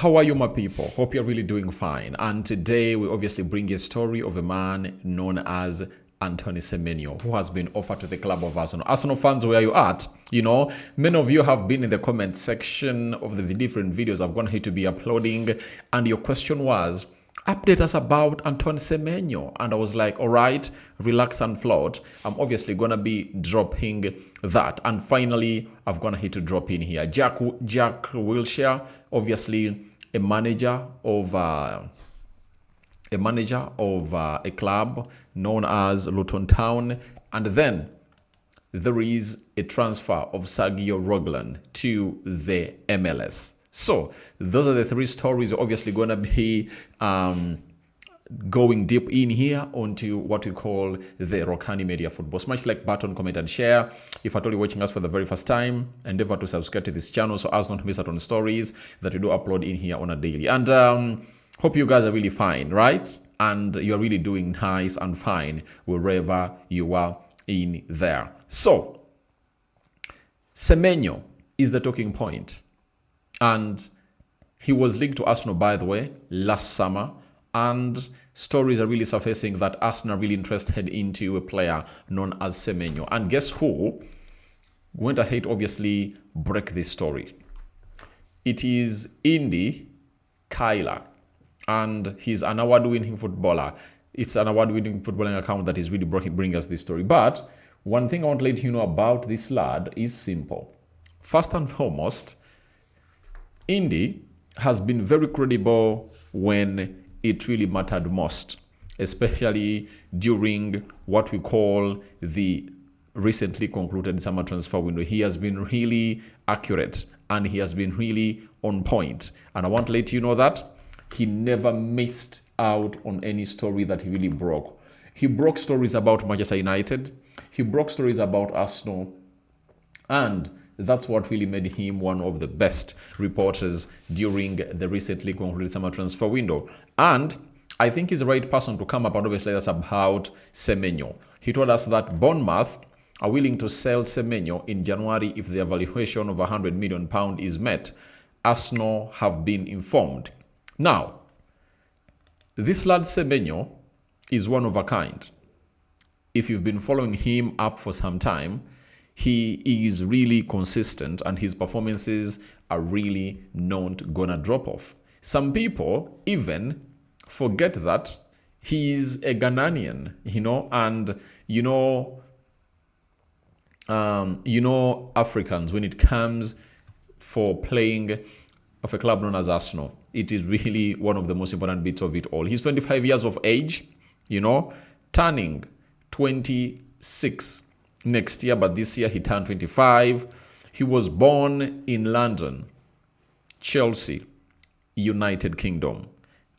How are you, my people? Hope you're really doing fine. And today we obviously bring a story of a man known as Antoine Semenyo, who has been offered to the club of Arsenal. Arsenal fans, where are you at? You know, many of you have been in the comment section of the different videos I've gone here to be uploading, and your question was, update us about Antoine Semenyo. And I was like, all right, relax and float. I'm obviously going to be dropping that. And finally, I've gone here to drop in here. Jack Wilshere, obviously a manager of a club known as Luton Town. And then there is a transfer of Sergio Reguilón to the MLS. So those are the three stories we're obviously going to be going deep in here onto what we call the Rokani Media Football. Smash like button, comment and share. If at all you're watching us for the very first time, endeavor to subscribe to this channel so as not to miss out on stories that we do upload in here on a daily. And hope you guys are really fine, right? And you're really doing nice and fine wherever you are in there. So Semenyo is the talking point. And he was linked to Arsenal, by the way, last summer. And stories are really surfacing that Arsenal are really interested into a player known as Semenyo. And guess who went ahead to obviously break this story? It is Indy Kyler. And he's an award-winning footballer. It's an award-winning footballing account that is really bringing us this story. But one thing I want to let you know about this lad is simple. First and foremost, Indy has been very credible when it really mattered most, especially during what we call the recently concluded summer transfer window. He has been really accurate and he has been really on point. And I want to let you know that he never missed out on any story that he really broke. He broke stories about Manchester United. He broke stories about Arsenal. And that's what really made him one of the best reporters during the recently concluded summer transfer window. And I think he's the right person to come up and obviously let us about Semenyo. He told us that Bournemouth are willing to sell Semenyo in January if the valuation of £100 million is met. Arsenal have been informed. Now, this lad Semenyo is one of a kind. If you've been following him up for some time, he is really consistent and his performances are really not gonna drop off. Some people even forget that he's a Ghanaian, and Africans, when it comes for playing of a club known as Arsenal, it is really one of the most important bits of it all. He's 25 years of age, turning 26 next year, but this year he turned 25. He was born in London, Chelsea, United Kingdom,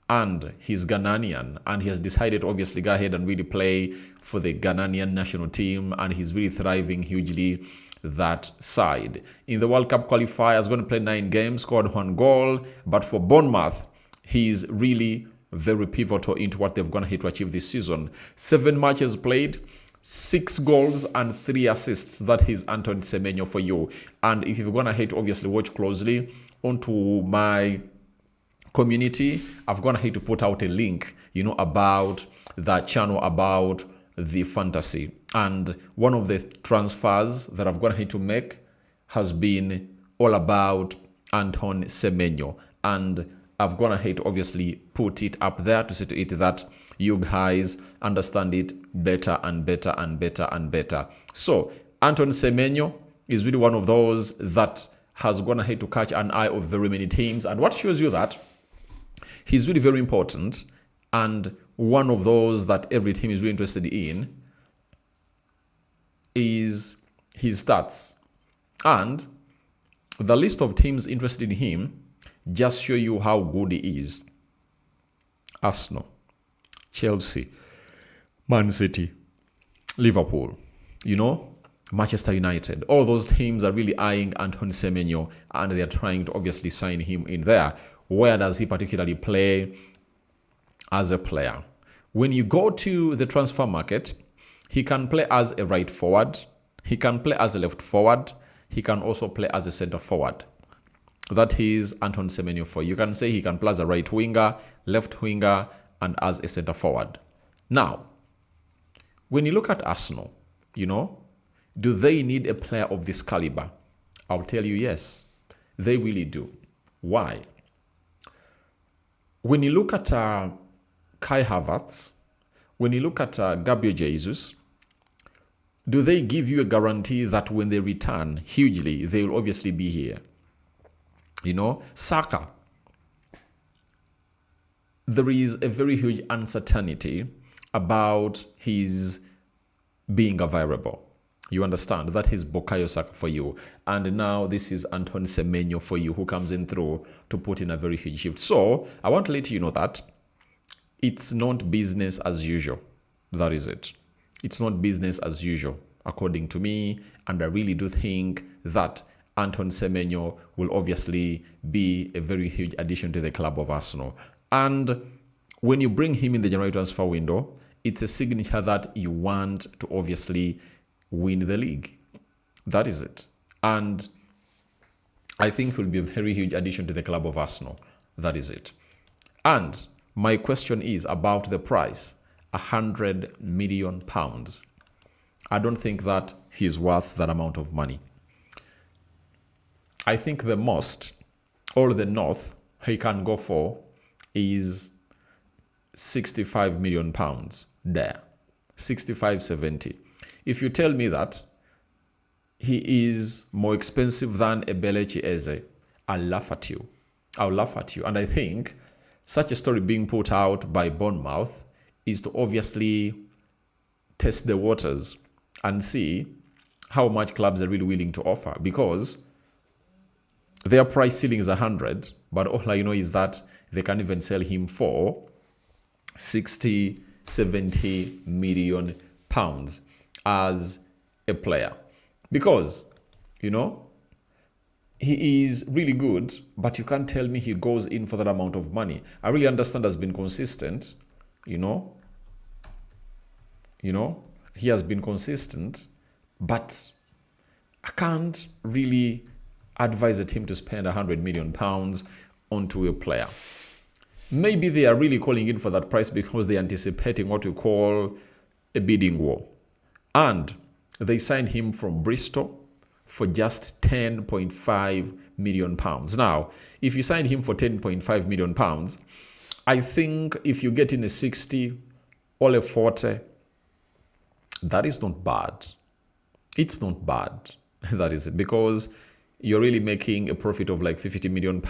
and he's Ghanaian, and he has decided to obviously go ahead and really play for the Ghanaian national team, and he's really thriving hugely that side. In the World Cup qualifiers, going to play 9 games, scored 1 goal, but for Bournemouth, he's really very pivotal into what they've gone ahead to achieve this season. 7 matches played, 6 goals and 3 assists. That is Antoine Semenyo for you. And if you've gone ahead to obviously watch closely onto my community, I've gone ahead to put out a link, about that channel, about the fantasy. And one of the transfers that I've gone ahead to make has been all about Antoine Semenyo. And I've gone ahead to obviously put it up there to say to it that you guys understand it better and better and better and better. So Antoine Semenyo is really one of those that has gone ahead to catch an eye of very many teams. And what shows you that he's really very important and one of those that every team is really interested in is his stats. And the list of teams interested in him just show you how good he is. Arsenal, Chelsea, Man City, Liverpool, Manchester United. All those teams are really eyeing Antoine Semenyo and they are trying to obviously sign him in there. Where does he particularly play as a player? When you go to the transfer market, he can play as a right forward. He can play as a left forward. He can also play as a center forward. That is Antoine Semenyo for you. You can say he can play as a right winger, left winger, and as a centre forward. Now, when you look at Arsenal, do they need a player of this caliber? I'll tell you yes, they really do. Why? When you look at Kai Havertz, when you look at Gabriel Jesus, do they give you a guarantee that when they return hugely, they will obviously be here? Saka, there is a very huge uncertainty about his being available. You understand? That is Bukayo Saka for you. And now this is Antoine Semenyo for you, who comes in through to put in a very huge shift. So I want to let you know that it's not business as usual. That is it. It's not business as usual, according to me. And I really do think that Antoine Semenyo will obviously be a very huge addition to the club of Arsenal. And when you bring him in the January transfer window, it's a signature that you want to obviously win the league. That is it. And I think he'll be a very huge addition to the club of Arsenal. That is it. And my question is about the price, £100 million. I don't think that he's worth that amount of money. I think the most, or the north, he can go for is £65 million there. 65, 70. If you tell me that he is more expensive than Ebelechi Eze, I'll laugh at you. I'll laugh at you. And I think such a story being put out by Bournemouth is to obviously test the waters and see how much clubs are really willing to offer, because their price ceiling is 100, but all I know is that they can't even sell him for 60, 70 million pounds as a player. Because, he is really good, but you can't tell me he goes in for that amount of money. I really understand has been consistent, he has been consistent, but I can't really advise a team to spend £100 million onto a player. Maybe they are really calling in for that price because they're anticipating what we call a bidding war. And they signed him from Bristol for just £10.5 million. Now, if you signed him for £10.5 million, I think if you get in a 60 or a 40, that is not bad. It's not bad. That is it. Because you're really making a profit of like £50 million,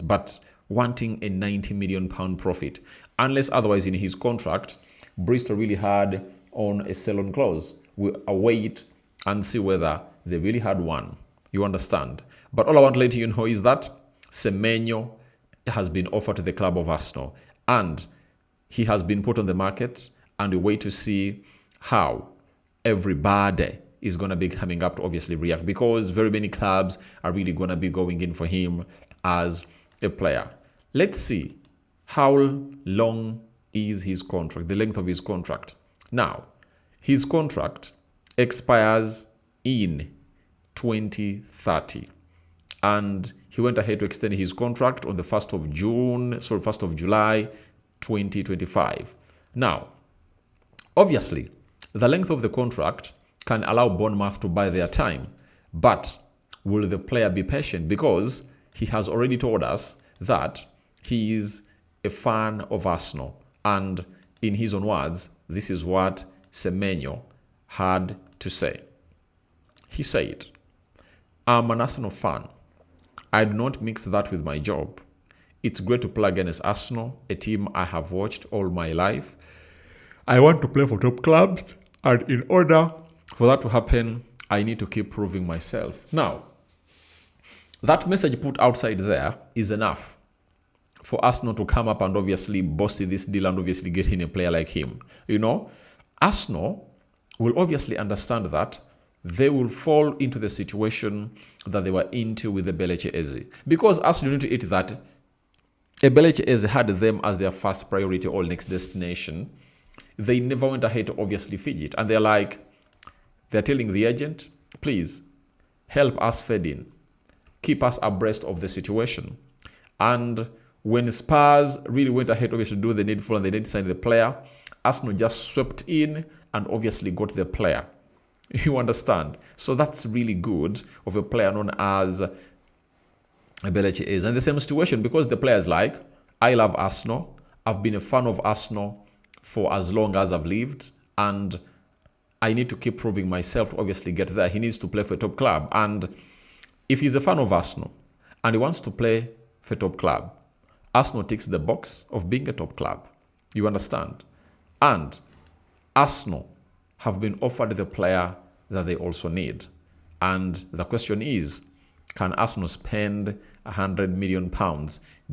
but wanting a £90 million profit. Unless otherwise in his contract, Bristol really had on a sell-on clause. We'll await and see whether they really had one. You understand? But all I want to let you know is that Semenyo has been offered to the club of Arsenal, and he has been put on the market, and we wait to see how everybody is going to be coming up to obviously react, because very many clubs are really going to be going in for him as a player. Let's see how long is his contract, the length of his contract. Now, his contract expires in 2030, and he went ahead to extend his contract on the 1st of July 2025. Now, obviously, the length of the contract can allow Bournemouth to buy their time, but will the player be patient? Because he has already told us that he is a fan of Arsenal, and in his own words, this is what Semenyo had to say. He said, "I'm an Arsenal fan. I do not mix that with my job. It's great to play against Arsenal, a team I have watched all my life. I want to play for top clubs, and in order for that to happen, I need to keep proving myself." Now, that message put outside there is enough for Arsenal to come up and obviously bossy this deal and obviously get in a player like him. Arsenal will obviously understand that they will fall into the situation that they were into with Ebelechi Eze. Because Arsenal need to eat that Ebelechi Eze had them as their first priority or next destination. They never went ahead to obviously fidget. And they're telling the agent, please help us fade in. keep us abreast of the situation. And when Spurs really went ahead, obviously, to do the needful and they didn't sign the player, Arsenal just swept in and obviously got the player. You understand? So that's really good of a player known as Belechi is. And the same situation, because the player is like, I love Arsenal. I've been a fan of Arsenal for as long as I've lived. And I need to keep proving myself to obviously get there. He needs to play for a top club. And if he's a fan of Arsenal and he wants to play for a top club, Arsenal ticks the box of being a top club. You understand? And Arsenal have been offered the player that they also need. And the question is, can Arsenal spend £100 million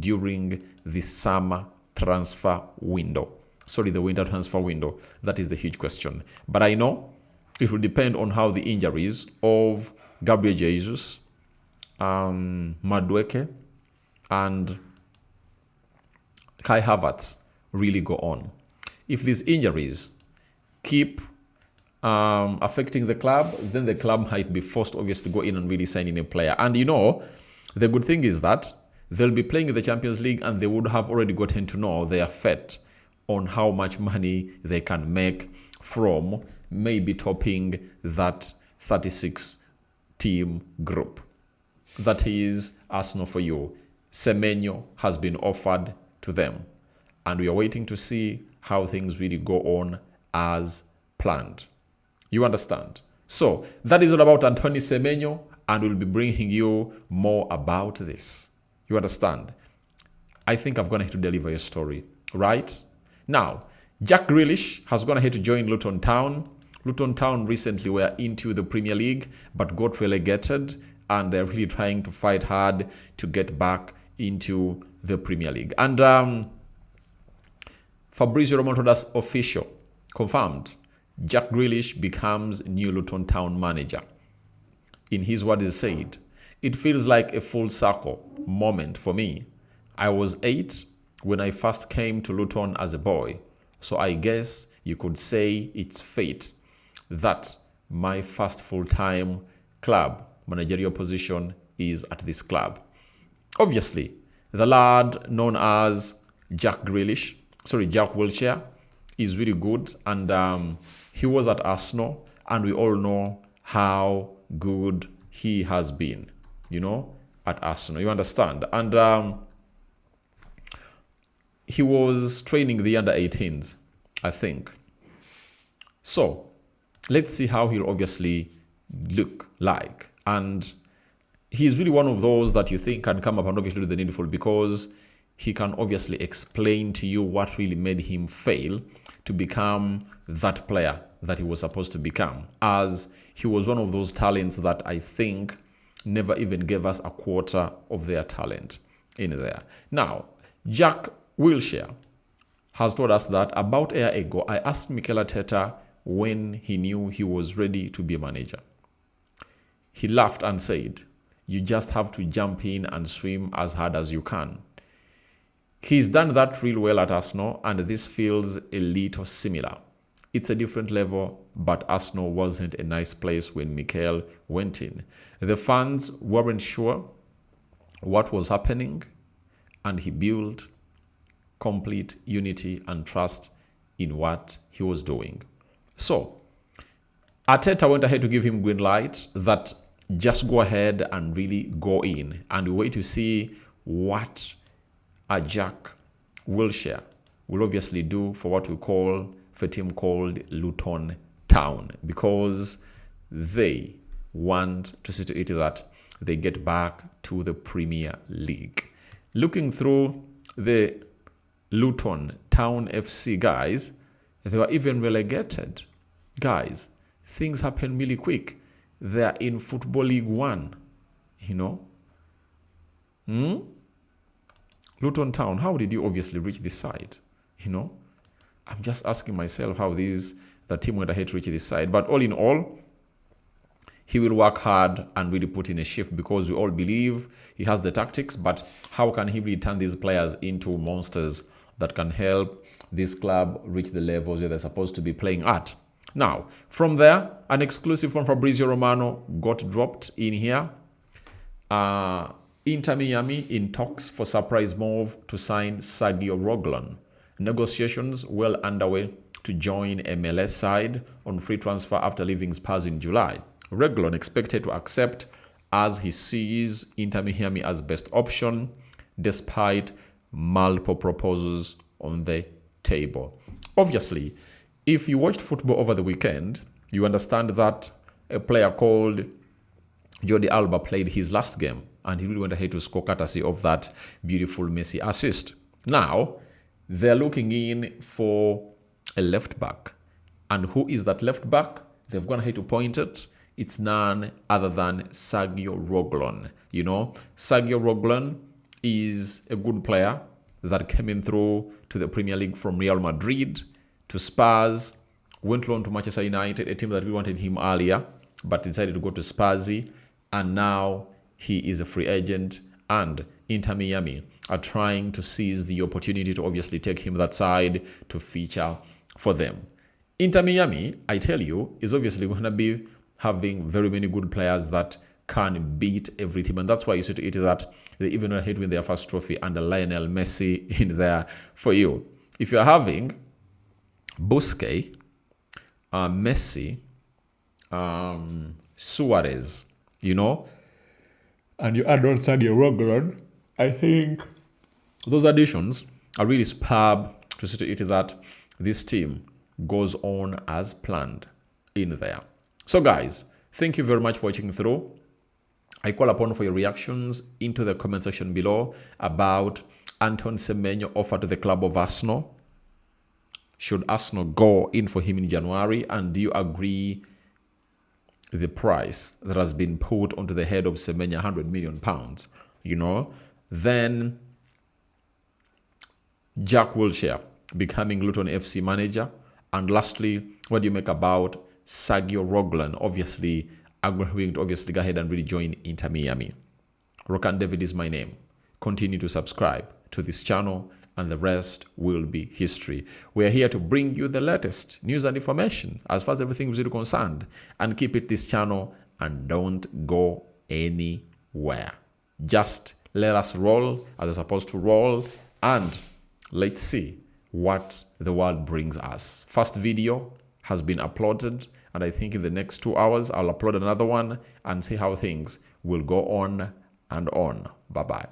during the summer transfer window? Sorry, the winter transfer window. That is the huge question. But I know it will depend on how the injuries of Gabriel Jesus, Madueke, and Kai Havertz really go on. If these injuries keep affecting the club, then the club might be forced, obviously, to go in and really sign in a player. And you know, the good thing is that they'll be playing in the Champions League and they would have already gotten to know their fate on how much money they can make from maybe topping that 36-team group. That is Arsenal for you. Semenyo has been offered to them. And we are waiting to see how things really go on as planned. You understand? So that is all about Antoine Semenyo, and we'll be bringing you more about this. You understand? I think I've gone ahead to deliver your story, right? Now, Jack Grealish has gone ahead to join Luton Town. Luton Town recently were into the Premier League, but got relegated, and they're really trying to fight hard to get back into the Premier League. And Fabrizio Romano told us official, confirmed, Jack Grealish becomes new Luton Town manager. In his words, he said, it feels like a full circle moment for me. I was 8 when I first came to Luton as a boy, so I guess you could say it's fate that my first full-time club managerial position is at this club. Obviously, the lad known as Jack Wilshere is really good, and he was at Arsenal, and we all know how good he has been, at Arsenal. You understand? And he was training the under-18s, I think. So let's see how he'll obviously look like. And he's really one of those that you think can come up and obviously do the needful, because he can obviously explain to you what really made him fail to become that player that he was supposed to become, as he was one of those talents that I think never even gave us a quarter of their talent in there. Now, Jack Wilshere has told us that about a year ago, I asked Mikel Arteta when he knew he was ready to be a manager. He laughed and said, you just have to jump in and swim as hard as you can. He's done that real well at Arsenal, and this feels a little similar. It's a different level, but Arsenal wasn't a nice place when Mikel went in. The fans weren't sure what was happening, and he built complete unity and trust in what he was doing. So, Arteta went ahead to give him green light that just go ahead and really go in, and we wait to see what a Jack Wilshere will obviously do for what we call, for a team called Luton Town, because they want to see to it that they get back to the Premier League. Looking through the Luton Town FC guys, they were even relegated. Guys, things happen really quick. They're in Football League 1, Luton Town, how did you obviously reach this side? I'm just asking myself how the team went ahead to reach this side. But all in all, he will work hard and really put in a shift, because we all believe he has the tactics, but how can he really turn these players into monsters that can help this club reach the levels where they're supposed to be playing at? Now, from there, an exclusive from Fabrizio Romano got dropped in here. Inter Miami in talks for surprise move to sign Sergio Reguilón. Negotiations well underway to join MLS side on free transfer after leaving Spurs in July. Reguilón expected to accept as he sees Inter Miami as best option despite multiple proposals on the table. Obviously, if you watched football over the weekend, you understand that a player called Jordi Alba played his last game and he really went ahead to score courtesy of that beautiful Messi assist. Now, they're looking in for a left back. And who is that left back? They've gone ahead to point it. It's none other than Sergio Reguilón. You know, Sergio Reguilón is a good player that came in through to the Premier League from Real Madrid to Spurs, went on to Manchester United, a team that we wanted him earlier, but decided to go to Spursy, and now he is a free agent, and Inter Miami are trying to seize the opportunity to obviously take him that side to feature for them. Inter Miami, I tell you, is obviously going to be having very many good players that can beat every team, and that's why you see to it that they even ahead with their first trophy under Lionel Messi in there for you. If you're having Busquets, Messi, Suarez, you know, and you add on Sergio Reguilón, I think those additions are really superb to see to it that this team goes on as planned in there. So guys, thank you very much for watching through. I call upon for your reactions into the comment section below about Antoine Semenyo offer to the club of Arsenal. Should Arsenal go in for him in January? And do you agree with the price that has been put onto the head of Semenyo, £100 million? You know, then Jack Wilshere becoming Luton FC manager. And lastly, what do you make about Sergio Reguilón obviously agreeing to obviously go ahead and really join Inter Miami? Rokani David is my name. Continue to subscribe to this channel and the rest will be history. We are here to bring you the latest news and information as far as everything is concerned, and keep it this channel and don't go anywhere. Just let us roll as we're supposed to roll, and let's see what the world brings us. First video has been uploaded, and I think in the next 2 hours I'll upload another one and see how things will go on and on. Bye-bye.